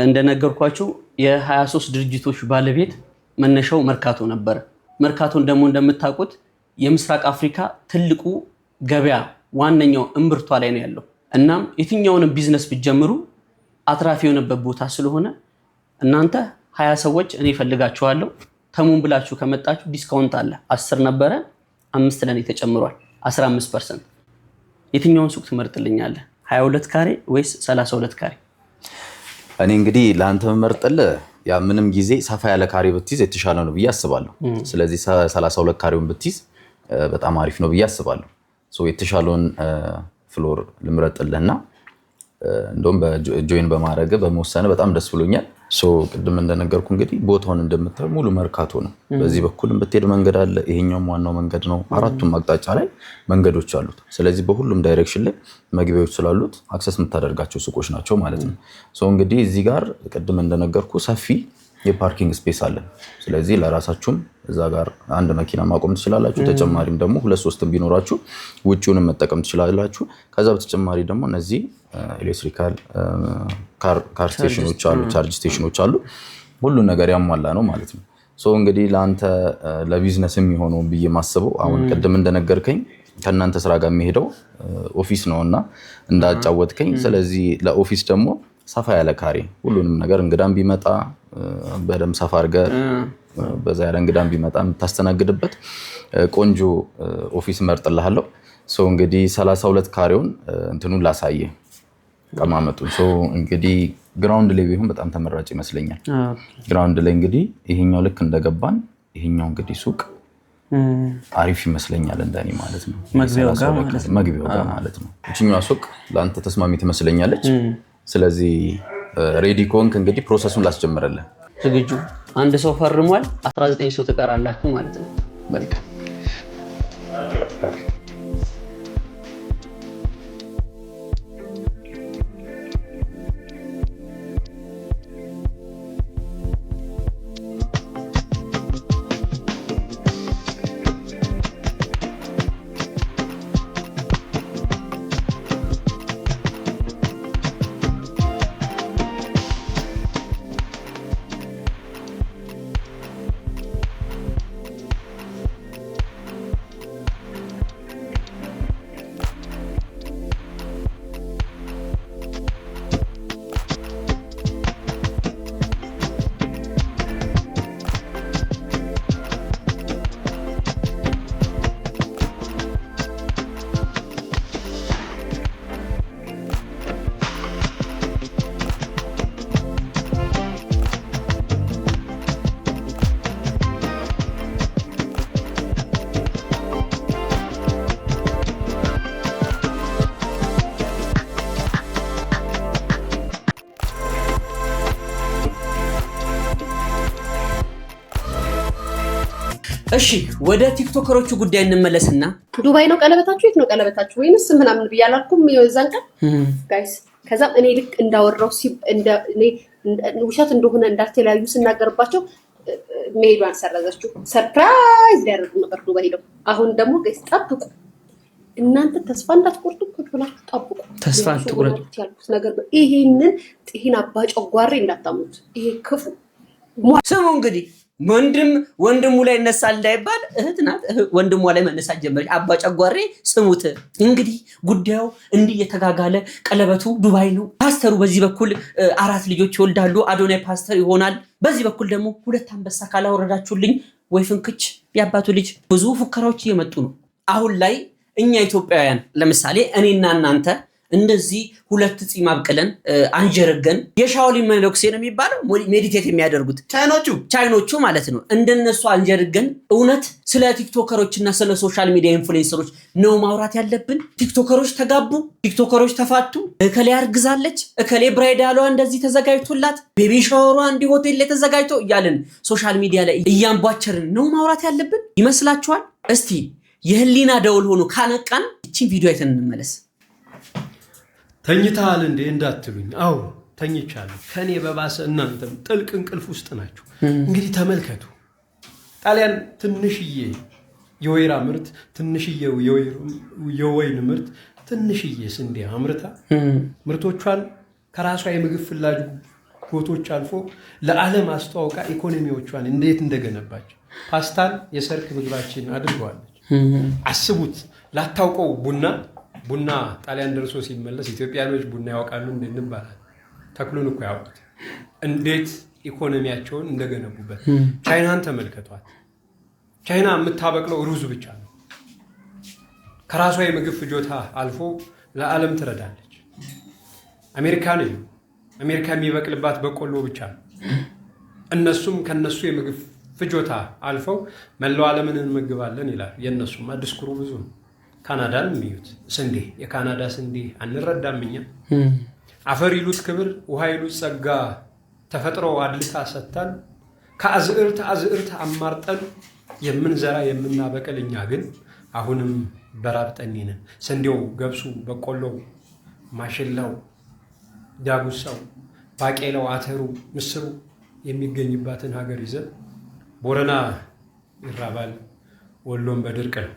እንደነገርኳችሁ የ23 ድርጅቶች ባለቤት መነሻው መርካቶ ነበር። መርካቶን ደግሞ እንደምታውቁት የምስራቅ አፍሪካ ትልቁ ገበያ ዋነኛው እምብርቷ ላይ ነው ያለው። እናም የትኛውንም ቢዝነስ ብትጀምሩ አትራፊ የሆነበት ቦታ ስለሆነ እናንተ 20 ሰዎች እኔ ፈልጋችኋለሁ ተሙን ብላችሁ ከመጣችሁ ዲስካውንት አለ። 10 ነበረ 5 ለኔ ተጨምሯል 15%። የትኛውን ሱቅ ትመርጥልኛለህ? 22 ካሬ ወይስ 32 ካሬ? እኔ እንግዲህ ለአንተ መመርጥልህ ያ ምንም ጊዜ ሰፋ ያለ ካሬ ብትይዝ የተሻለ ነው ብዬ አስባለሁ። ስለዚህ 32 ካሬውን ብትይዝ በጣም አሪፍ ነው ብዬ አስባለሁ። የተሻለውን ፍሎር ልምረጥልህና እንደውም በጆይን በማድረግ በመወሰነ በጣም ደስ ብሎኛል። ቅድም እንደነገርኩ እንግዲህ ቦታውን እንደምታዩ ሙሉ መርካቶ ነው። በዚህ በኩልም ብትሄድ መንገድ አለ። ይሄኛውም ዋናው መንገድ ነው። 4ቱም አቅጣጫ ላይ መንገዶች አሉት። ስለዚህ በሁሉም ዳይሬክሽን ላይ መግቢያዎች ስላሉት አክሰስ የምታደርጋቸው ሱቆች ናቸው ማለት ነው። እንግዲህ እዚህ ጋር ቅድም እንደነገርኩ ሰፊ የፓርኪንግ ስፔስ አለን። ስለዚህ ለራሳችሁም እዛ ጋር አንድ መኪና ማቆም ትችላላችሁ። ተጨማሪም ደግሞ 2-3 ቢኖራችሁ ውጪውንም መጠቀም ትችላላችሁ። ከዛ በተጨማሪ ደግሞ እነዚህ ኤሌክትሪካል ካር ስቴሽኖች አሉ፣ ቻርጅ ስቴሽኖች አሉ። ሁሉን ነገር ያሟላ ነው ማለት ነው። እንግዲህ ለአንተ ለቢዝነስ የሚሆነው ብዬ ማስበው አሁን ቅድም እንደነገርከኝ ከእናንተ ስራ ጋር የሚሄደው ኦፊስ ነው እና እንዳጫወትከኝ። ስለዚህ ለኦፊስ ደግሞ ሰፋ ያለ ካሬ ሁሉንም ነገር እንግዳም ቢመጣ በደንብ ሰፋ አድርገህ በዛ ያለ እንግዳም ቢመጣ የምታስተናግድበት ቆንጆ ኦፊስ መርጥልሃለሁ። እንግዲህ 32 ካሬውን እንትኑን ላሳየ ቀማመጡን። እንግዲህ ግራውንድ ላይ ቢሆን በጣም ተመራጭ ይመስለኛል። ግራውንድ ላይ እንግዲህ ይሄኛው ልክ እንደገባን ይሄኛው እንግዲህ ሱቅ አሪፍ ይመስለኛል እንደኔ ማለት ነው። መግቢያው ጋር ማለት ነው። እቺኛዋ ሱቅ ለአንተ ተስማሚ ትመስለኛለች። ስለዚህ ሬዲ ኮንክ እንግዲህ ፕሮሰሱን ላስጀምረልህ። ዝግጁ? አንድ ሰው ፈርሟል፣ 19 ሰው ትቀራላችሁ ማለት ነው። መልካም እሺ ወደ ቲክቶከሮቹ ጉዳይ እንመለስና ዱባይ ነው ቀለበታችሁ? የት ነው ቀለበታችሁ? ወይንስ ምናምን ብያላልኩም የዛን ቀን ጋይስ። ከዛም እኔ ልክ እንዳወራው እኔ ውሸት እንደሆነ እንዳልተለያዩ ስናገርባቸው መሄዷን ሰረዘችው። ሰርፕራይዝ ሊያደርጉ ነበር ዱባይ ሄደው። አሁን ደግሞ ጋይስ ጠብቁ፣ እናንተ ተስፋ እንዳትቆርጡ፣ ቁጭ ብላችሁ ጠብቁ። ተስፋ አትቁረጡ ያልኩት ነገር ነው። ይሄንን ጤና አባጨጓሬ እንዳታሙት። ይሄ ክፉ ስሙ እንግዲህ ወንድሙ ላይ ይነሳል እንዳይባል እህት ናት ወንድሟ ላይ መነሳት ጀመረች። አባ ጨጓሬ ስሙት። እንግዲህ ጉዳዩ እንዲህ የተጋጋለ ቀለበቱ ዱባይ ነው። ፓስተሩ በዚህ በኩል 4 ልጆች ይወልዳሉ። አዶናይ ፓስተር ይሆናል። በዚህ በኩል ደግሞ 2 አንበሳ ካላወረዳችሁልኝ ወይ ፍንክች የአባቱ ልጅ። ብዙ ፉከራዎች እየመጡ ነው አሁን ላይ። እኛ ኢትዮጵያውያን ለምሳሌ እኔና እናንተ እንደዚህ 2 ፂም አብቅለን አንጀረገን የሻኦሊን መነኩሴ ነው የሚባለው ሜዲቴት የሚያደርጉት ቻይኖቹ ማለት ነው። እንደነሱ አንጀረገን እውነት ስለ ቲክቶከሮችና ስለ ሶሻል ሚዲያ ኢንፍሉዌንሰሮች ነው ማውራት ያለብን? ቲክቶከሮች ተጋቡ፣ ቲክቶከሮች ተፋቱ፣ እከሌ አርግዛለች፣ እከሌ ብራይዳሏ እንደዚህ ተዘጋጅቶላት፣ ቤቢ ሻወሯ እንዲህ ሆቴል ላይ ተዘጋጅቶ እያልን ሶሻል ሚዲያ ላይ እያንቧቸርን ነው ማውራት ያለብን ይመስላችኋል? እስቲ የህሊና ደውል ሆኖ ካነቃን እቺን ቪዲዮ አይተን እንመለስ። ተኝተሃል እንዴ እንዳትሉኝ፣ አዎ ተኝቻለሁ። ከኔ በባሰ እናንተም ጥልቅ እንቅልፍ ውስጥ ናችሁ። እንግዲህ ተመልከቱ። ጣሊያን ትንሽዬ የወይራ ምርት፣ ትንሽዬ የወይን ምርት፣ ትንሽዬ ስንዴ አምርታ ምርቶቿን ከራሷ የምግብ ፍላጎቶች አልፎ ለዓለም አስተዋውቃ ኢኮኖሚዎቿን እንዴት እንደገነባች ፓስታን የሰርክ ምግባችን አድርገዋለች። አስቡት። ላታውቀው ቡና ጣሊያን ደርሶ ሲመለስ ኢትዮጵያኖች ቡና ያውቃሉ እንባላለን። ተክሉን እኮ ያውቁት እንዴት ኢኮኖሚያቸውን እንደገነቡበት። ቻይናን ተመልከቷት። ቻይና የምታበቅለው ሩዝ ብቻ ነው። ከራሷ የምግብ ፍጆታ አልፎ ለዓለም ትረዳለች። አሜሪካን የሚበቅልባት በቆሎ ብቻ ነው። እነሱም ከነሱ የምግብ ፍጆታ አልፈው መላው ዓለምን እንመግባለን ይላል። የእነሱማ ዲስኩሩ ብዙ ነው። ካናዳን የሚዩት ስንዴ፣ የካናዳ ስንዴ አንረዳም እኛ። አፈር ይሉት ክብር፣ ውሃ ይሉት ጸጋ፣ ተፈጥሮ አድልታ ሰጥታን ከአዝዕርት አማርጠን የምንዘራ የምናበቅል እኛ ግን አሁንም በራብ ጠኔ ነን። ስንዴው፣ ገብሱ፣ በቆሎው፣ ማሽላው፣ ዳጉሳው፣ ባቄላው፣ አተሩ፣ ምስሩ የሚገኝባትን ሀገር ይዘን ቦረና ይራባል፣ ወሎም በድርቅ ነው።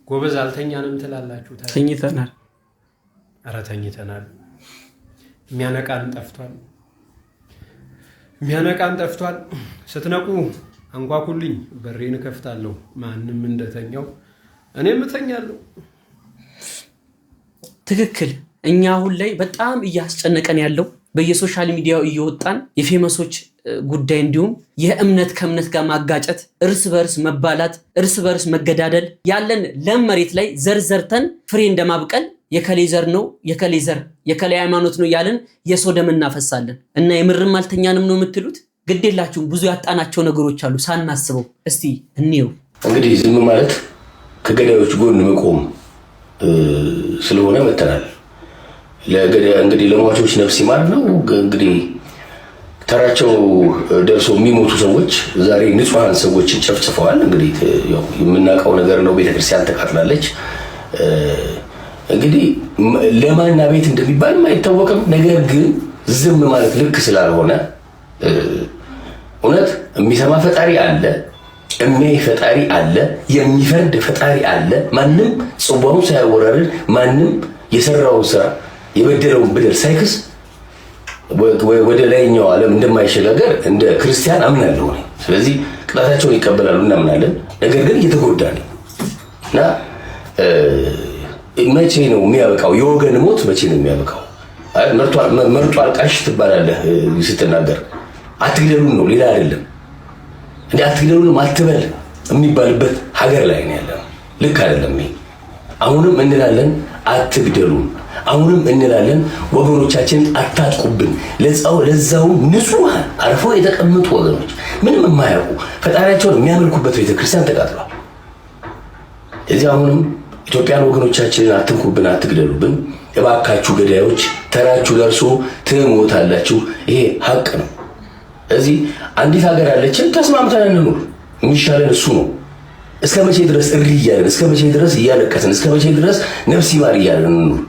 ጎበዝ አልተኛንም ትላላችሁ። ተኝተናል። ኧረ ተኝተናል። የሚያነቃን ጠፍቷል። ስትነቁ አንኳኩልኝ፣ በሬን እከፍታለሁ። ማንም እንደተኛው እኔም እተኛለሁ። ትክክል። እኛ አሁን ላይ በጣም እያስጨነቀን ያለው በየሶሻል ሚዲያው እየወጣን የፌመሶች ጉዳይ እንዲሁም የእምነት ከእምነት ጋር ማጋጨት፣ እርስ በርስ መባላት፣ እርስ በርስ መገዳደል፣ ያለን ለም መሬት ላይ ዘርዘርተን ፍሬ እንደማብቀል የከሌ ዘር ነው የከሌ ዘር የከሌ ሃይማኖት ነው ያለን የሰው ደም እናፈሳለን። እና የምርም አልተኛንም ነው የምትሉት? ግዴላችሁም ብዙ ያጣናቸው ነገሮች አሉ ሳናስበው። እስቲ እንየው። እንግዲህ ዝም ማለት ከገዳዮች ጎን መቆም ስለሆነ መተናል። እንግዲህ ለሟቾች ነፍስ ይማር ነው። እንግዲህ ተራቸው ደርሶ የሚሞቱ ሰዎች ዛሬ ንጹሃን ሰዎችን ጨፍጭፈዋል። እንግዲህ ያው የምናውቀው ነገር ነው። ቤተክርስቲያን ተቃጥላለች። እንግዲህ ለማና ቤት እንደሚባል አይታወቅም። ነገር ግን ዝም ማለት ልክ ስላልሆነ እውነት የሚሰማ ፈጣሪ አለ፣ የሚያይ ፈጣሪ አለ፣ የሚፈርድ ፈጣሪ አለ። ማንም ጽዋውን ሳያወራርድ ማንም የሰራውን ስራ የበደለውን በደል ሳይክስ ወደ ላይኛው ዓለም እንደማይሸጋገር እንደ ክርስቲያን አምናለሁ። ስለዚህ ቅጣታቸውን ይቀበላሉ እናምናለን። ነገር ግን እየተጎዳ ነው እና መቼ ነው የሚያበቃው? የወገን ሞት መቼ ነው የሚያበቃው? መርጦ አልቃሽ ትባላለህ ስትናገር። አትግደሉን ነው ሌላ አይደለም። እንደ አትግደሉንም አትበል የሚባልበት ሀገር ላይ ነው ያለው። ልክ አይደለም። አሁንም እንላለን አትግደሉን። አሁንም እንላለን ወገኖቻችን አታጥቁብን። ለዛው ንጹሃን አርፈው የተቀመጡ ወገኖች ምንም የማያውቁ ፈጣሪያቸውን የሚያመልኩበት ቤተክርስቲያን ተቃጥሏል። እዚህ አሁንም ኢትዮጵያን ወገኖቻችንን አትንኩብን፣ አትግደሉብን እባካችሁ ገዳዮች፣ ተራችሁ ደርሶ ትሞታላችሁ። ይሄ ሀቅ ነው። እዚህ አንዲት ሀገር ያለችን ተስማምተን እንኑር። የሚሻለን እሱ ነው። እስከ መቼ ድረስ እሪ እያለን፣ እስከ መቼ ድረስ እያለቀስን፣ እስከ መቼ ድረስ ነፍስ ይማር እያለን እንኑር?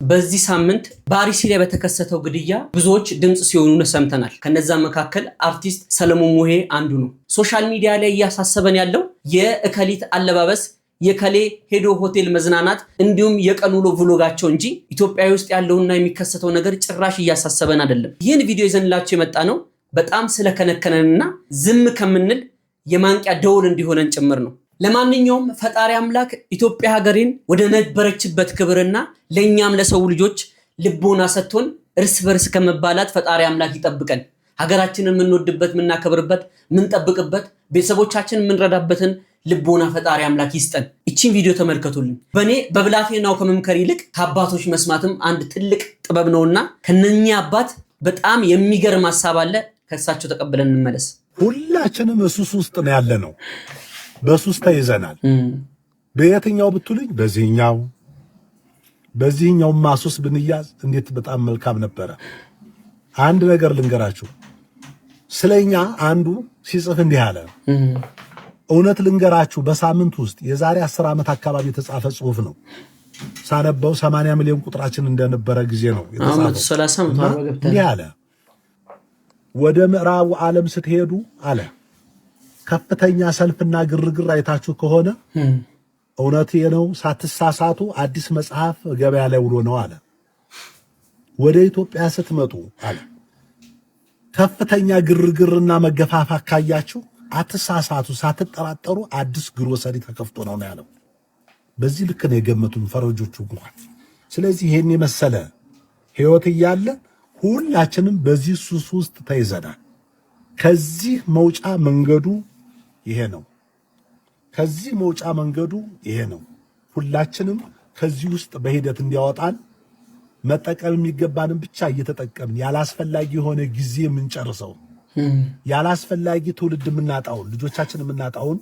በዚህ ሳምንት በአርሲ ላይ በተከሰተው ግድያ ብዙዎች ድምጽ ሲሆኑ ሰምተናል። ከነዛ መካከል አርቲስት ሰለሞን ሙሄ አንዱ ነው። ሶሻል ሚዲያ ላይ እያሳሰበን ያለው የእከሊት አለባበስ፣ የከሌ ሄዶ ሆቴል መዝናናት እንዲሁም የቀን ውሎ ቭሎጋቸው እንጂ ኢትዮጵያ ውስጥ ያለውና የሚከሰተው ነገር ጭራሽ እያሳሰበን አይደለም። ይህን ቪዲዮ ይዘንላችሁ የመጣ ነው በጣም ስለከነከነንና ዝም ከምንል የማንቂያ ደውል እንዲሆነን ጭምር ነው። ለማንኛውም ፈጣሪ አምላክ ኢትዮጵያ ሀገሬን ወደ ነበረችበት ክብርና ለኛም ለሰው ልጆች ልቦና ሰጥቶን እርስ በርስ ከመባላት ፈጣሪ አምላክ ይጠብቀን። ሀገራችንን የምንወድበት፣ የምናከብርበት፣ የምንጠብቅበት፣ ቤተሰቦቻችን የምንረዳበትን ልቦና ፈጣሪ አምላክ ይስጠን። እቺን ቪዲዮ ተመልከቱልኝ። በኔ በብላቴናው ከመምከር ይልቅ ከአባቶች መስማትም አንድ ትልቅ ጥበብ ነውና ከነኛ አባት በጣም የሚገርም ሐሳብ አለ። ከእሳቸው ተቀብለን እንመለስ። ሁላችንም ሱስ ውስጥ ነው ያለ ነው። በሱስ ተይዘናል። በየትኛው ብትሉኝ በዚህኛው ማሱስ ብንያዝ እንዴት በጣም መልካም ነበረ። አንድ ነገር ልንገራችሁ። ስለኛ አንዱ ሲጽፍ እንዲህ አለ። እውነት ልንገራችሁ በሳምንት ውስጥ የዛሬ 10 ዓመት አካባቢ የተጻፈ ጽሑፍ ነው። ሳነበው 80 ሚሊዮን ቁጥራችን እንደነበረ ጊዜ ነው የተጻፈው። እንዲህ አለ። ወደ ምዕራቡ ዓለም ስትሄዱ አለ ከፍተኛ ሰልፍና ግርግር አይታችሁ ከሆነ እውነቴ ነው ሳትሳሳቱ አዲስ መጽሐፍ ገበያ ላይ ውሎ ነው አለ። ወደ ኢትዮጵያ ስትመጡ አለ ከፍተኛ ግርግርና መገፋፋት ካያችሁ አትሳሳቱ፣ ሳትጠራጠሩ አዲስ ግሮሰሪ ተከፍቶ ነው ያለው። በዚህ ልክ ነው የገመቱን ፈረጆቹ እንኳን። ስለዚህ ይሄን የመሰለ ህይወት እያለ ሁላችንም በዚህ ሱስ ውስጥ ተይዘናል። ከዚህ መውጫ መንገዱ ይሄ ነው። ከዚህ መውጫ መንገዱ ይሄ ነው። ሁላችንም ከዚህ ውስጥ በሂደት እንዲያወጣን መጠቀም የሚገባንን ብቻ እየተጠቀምን ያላስፈላጊ የሆነ ጊዜ የምንጨርሰው ያላስፈላጊ ትውልድ የምናጣውን ልጆቻችን የምናጣውን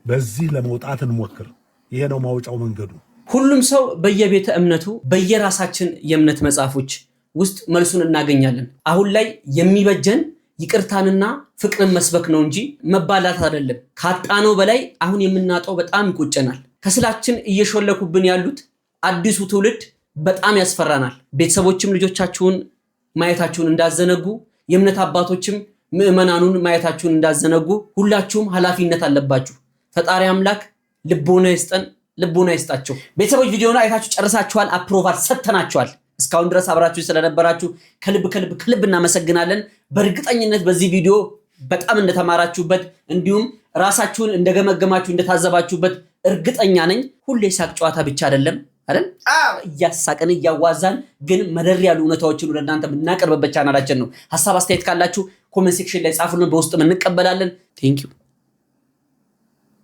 በዚህ ለመውጣት እንሞክር። ይሄ ነው ማውጫው መንገዱ። ሁሉም ሰው በየቤተ እምነቱ በየራሳችን የእምነት መጽሐፎች ውስጥ መልሱን እናገኛለን። አሁን ላይ የሚበጀን ይቅርታንና ፍቅርን መስበክ ነው እንጂ መባላት አይደለም። ካጣነው በላይ አሁን የምናጣው በጣም ይቆጨናል። ከስላችን እየሾለኩብን ያሉት አዲሱ ትውልድ በጣም ያስፈራናል። ቤተሰቦችም ልጆቻችሁን ማየታችሁን እንዳዘነጉ፣ የእምነት አባቶችም ምዕመናኑን ማየታችሁን እንዳዘነጉ ሁላችሁም ኃላፊነት አለባችሁ። ፈጣሪ አምላክ ልቦና ይስጠን፣ ልቦና ይስጣቸው። ቤተሰቦች ቪዲዮውን አይታችሁ ጨርሳችኋል፣ አፕሮቫል ሰጥተናችኋል። እስካሁን ድረስ አብራችሁ ስለነበራችሁ ከልብ እናመሰግናለን። በእርግጠኝነት በዚህ ቪዲዮ በጣም እንደተማራችሁበት እንዲሁም ራሳችሁን እንደገመገማችሁ እንደታዘባችሁበት እርግጠኛ ነኝ። ሁሌ ሳቅ ጨዋታ ብቻ አይደለም አይደል? እያሳቀን እያዋዛን ግን መደር ያሉ እውነታዎችን ወደ እናንተ የምናቀርብበት ቻናላችን ነው። ሐሳብ አስተያየት ካላችሁ ኮሜንት ሴክሽን ላይ ጻፉልን፣ በውስጥም እንቀበላለን። ቴንክ ዩ